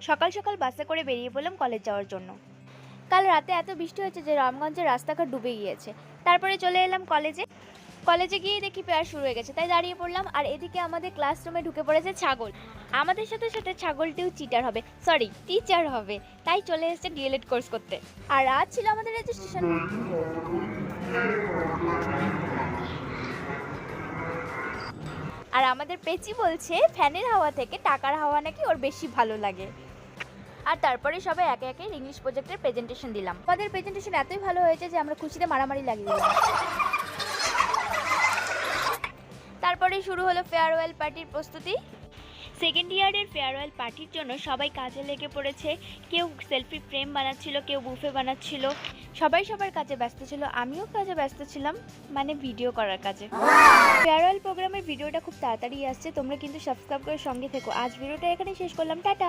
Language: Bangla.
সকাল সকাল বাসে করে বেরিয়ে পড়লাম কলেজ যাওয়ার জন্য। কাল রাতে এত বৃষ্টি হয়েছে যে রামগঞ্জের রাস্তাঘাট ডুবে গিয়েছে। তারপরে চলে এলাম কলেজে। কলেজে গিয়ে দেখি প্রেয়ার শুরু হয়ে গেছে, তাই দাঁড়িয়ে পড়লাম। আর এদিকে আমাদের ক্লাসরুমে ঢুকে পড়েছে ছাগল। আমাদের সাথে সাথে ছাগলটিও চিটার হবে, সরি টিচার হবে, তাই চলে এসেছে ডিএলএড কোর্স করতে। আর আজ ছিল আমাদের রেজিস্ট্রেশন। আর আমাদের পেচি বলছে ফ্যানের হাওয়া থেকে টাকার হাওয়া নাকি ওর বেশি ভালো লাগে। আর তারপরে সবাই একে একে ইংলিশ প্রজেক্টের প্রেজেন্টেশন দিলাম। আমাদের প্রেজেন্টেশন এতই ভালো হয়েছে যে আমরা খুশিতে মারামারি লাগিয়ে দিলাম। তারপরে শুরু হলো ফেয়ারওয়েল পার্টির প্রস্তুতি। সেকেন্ড ইয়ারের ফেয়ারওয়েল পার্টির জন্য সবাই কাজে লেগে পড়েছে। কেউ সেলফি ফ্রেম বানাচ্ছিল, কেউ বুফে বানাচ্ছিল, সবাই সবার কাজে ব্যস্ত ছিল। আমিও কাজে ব্যস্ত ছিলাম, মানে ভিডিও করার কাজে। ফেয়ারওয়েল প্রোগ্রামের ভিডিওটা খুব তাড়াতাড়ি আসছে, তোমরা কিন্তু সাবস্ক্রাইব করে সঙ্গে থেকো। আজ ভিডিওটা এখানে শেষ করলাম, টাটা।